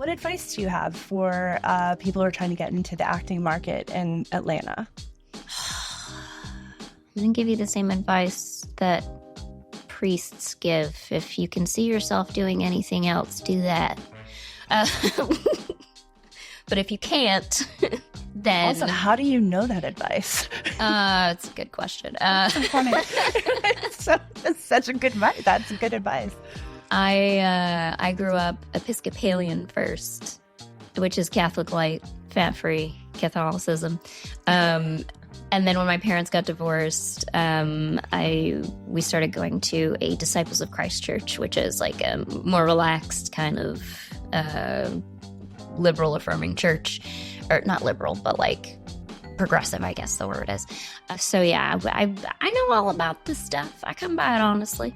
What advice do you have for people who are trying to get into the acting market in Atlanta? I'm going to give you the same advice that priests give. If you can see yourself doing anything else, do that. But if you can't, then... Also, how do you know that advice? It's a good question. It's such a good advice. That's good advice. I grew up Episcopalian first, which is Catholic light, fat-free Catholicism. And then when my parents got divorced, we started going to a Disciples of Christ church, which is like a more relaxed kind of liberal affirming church. Or not liberal, but like progressive, I guess the word is. So yeah, I know all about this stuff. I come by it honestly.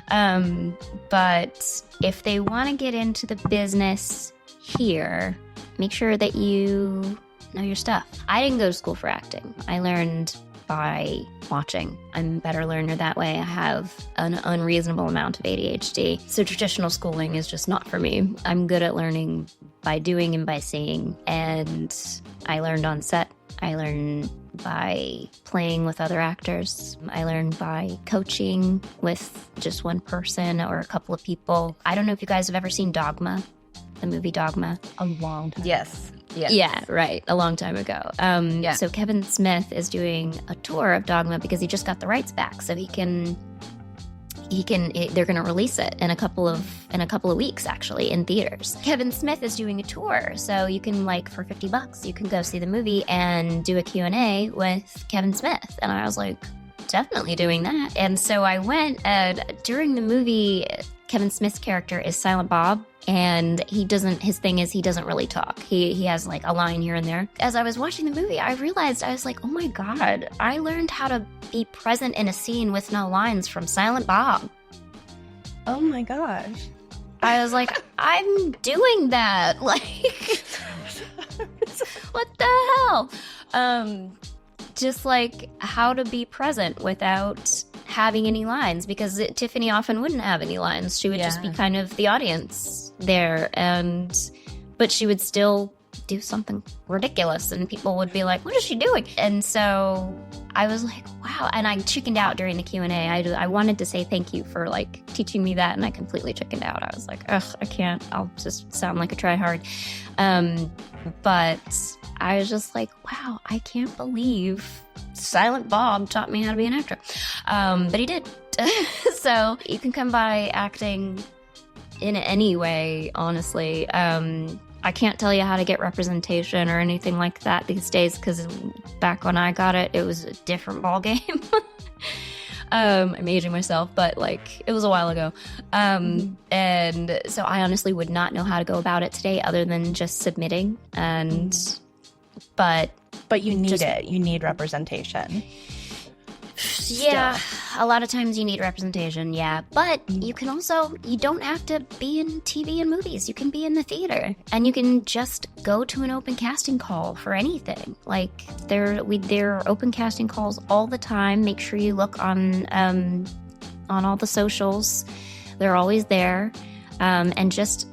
But if they want to get into the business here, make sure that you know your stuff. I didn't go to school for acting. I learned by watching. I'm a better learner that way. I have an unreasonable amount of ADHD. So traditional schooling is just not for me. I'm good at learning by doing and by seeing. And I learned on set. I learned by playing with other actors. I learned by coaching with just one person or a couple of people. I don't know if you guys have ever seen Dogma, the movie Dogma. A long time. Yes. Yeah, right. A long time ago. So Kevin Smith is doing a tour of Dogma because he just got the rights back. So they're going to release it in a couple of weeks, actually, in theaters. Kevin Smith is doing a tour. So you can, like, for $50, you can go see the movie and do a Q&A with Kevin Smith. And I was like, definitely doing that. And so I went, and during the movie, Kevin Smith's character is Silent Bob. And his thing is he doesn't really talk. He has like a line here and there. As I was watching the movie, I realized, I was like, oh my God, I learned how to be present in a scene with no lines from Silent Bob. Oh my gosh. I was like, I'm doing that. Like, what the hell? Just like how to be present without having any lines, because Tiffany often wouldn't have any lines. She would just be kind of the audience there, but she would still do something ridiculous and people would be like, what is she doing? And so I was like, wow. And I chickened out during the Q&A. I wanted to say thank you for like teaching me that, and I completely chickened out. I was like, ugh, I can't. I'll just sound like a tryhard. But I was just like, wow, I can't believe Silent Bob taught me how to be an actor. But he did. So you can come by acting in any way, honestly. I can't tell you how to get representation or anything like that these days, because back when I got it, it was a different ballgame. I'm aging myself, but like it was a while ago. And so I honestly would not know how to go about it today other than just submitting. But you need it. You need representation. Yeah, a lot of times you need representation, yeah. But you can also, you don't have to be in TV and movies. You can be in the theater. And you can just go to an open casting call for anything. Like, there are open casting calls all the time. Make sure you look on all the socials. They're always there. And just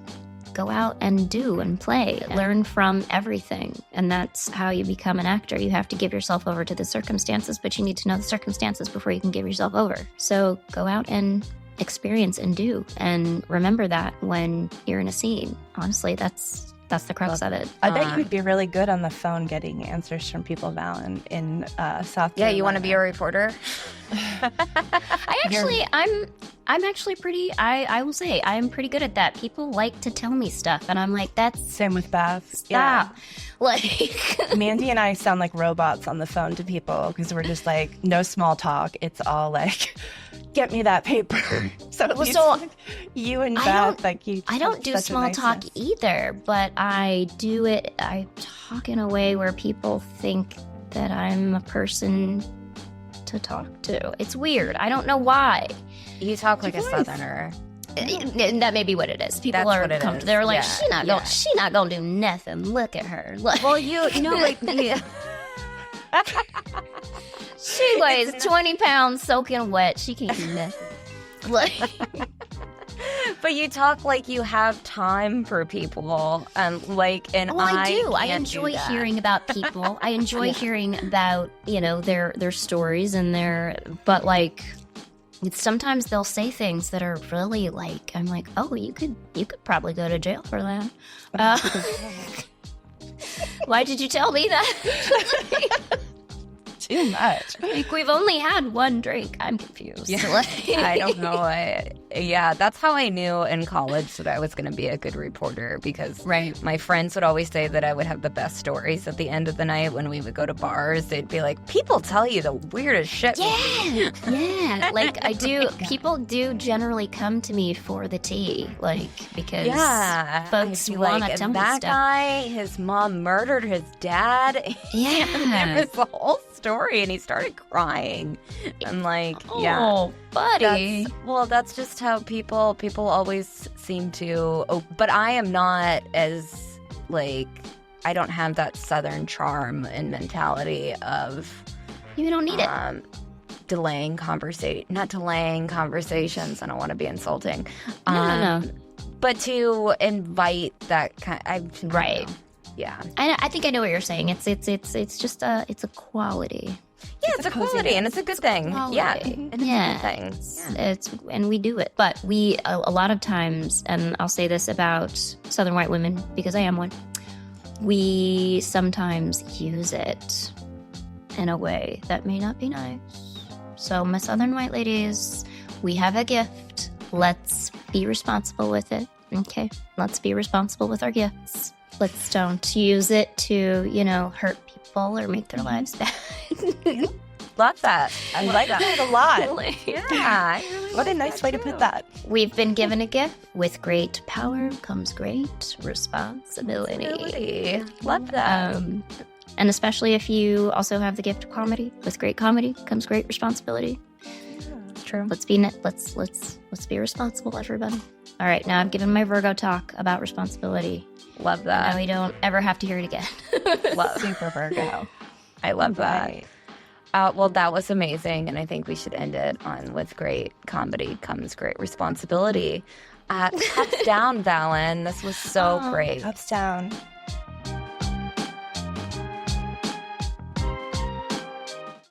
go out and do and play. Learn from everything. And that's how you become an actor. You have to give yourself over to the circumstances, but you need to know the circumstances before you can give yourself over. So go out and experience and do. And remember that when you're in a scene. Honestly, that's the crux of it. I bet you would be really good on the phone getting answers from people, Valyn, in South Carolina. Yeah, you want to be a reporter? I'm actually pretty, I will say, I'm pretty good at that. People like to tell me stuff, and I'm like, that's... Same with Beth. Stop. Yeah. Like... Mandy and I sound like robots on the phone to people, because we're just like, no small talk. It's all like, get me that paper. So you and Beth, like you... I don't do small talk either, but I do it, I talk in a way where people think that I'm a person to talk to. It's weird. I don't know why. You talk like a Southerner. That may be what it is. People are comfortable. They're like, she not gonna do nothing. Look at her. Look. Well, you know, like me. She weighs 20 pounds soaking wet. She can't do nothing. Like. But you talk like you have time for people, and I do. I can't enjoy do that. hearing about people. I enjoy hearing about their stories and but like. Sometimes they'll say things that are really like, I'm like, oh, you could probably go to jail for that. Why did you tell me that? Too much. Like, we've only had one drink. I'm confused. Yeah. I don't know. That's how I knew in college that I was going to be a good reporter, because my friends would always say that I would have the best stories at the end of the night when we would go to bars. They'd be like, people tell you the weirdest shit. Yeah. Like, I do. People do generally come to me for the tea, like, because folks want to tell me that stuff. guy, his mom murdered his dad. Yeah. There was the whole story, and he started crying. I'm like, Oh, buddy. That's just how people always seem to. Oh, but I am not as like, I don't have that Southern charm and mentality of. You don't need it. Not delaying conversations. I don't want to be insulting. No. But to invite that kind, Right. Yeah. I think I know what you're saying. It's just it's a quality. Yeah, it's a quality, and it's a good thing. Quality. Yeah, it's a good thing. It's and we do it, but we a lot of times, and I'll say this about Southern white women because I am one. We sometimes use it in a way that may not be nice. So, my Southern white ladies, we have a gift. Let's be responsible with it. Okay, let's be responsible with our gifts. Let's don't use it to, hurt people or make their lives bad. Love that. I like that a lot. Yeah. What a nice way to put that. We've been given a gift. With great power comes great responsibility. Love that. And especially if you also have the gift of comedy. With great comedy comes great responsibility. It's true. Let's be responsible, everybody. All right, now I've given my Virgo talk about responsibility. Love that. Now we don't ever have to hear it again. Super Virgo. I love that. Right. Well, that was amazing, and I think we should end it on with great comedy comes great responsibility. Cups down, Valyn. This was so great. Ups down.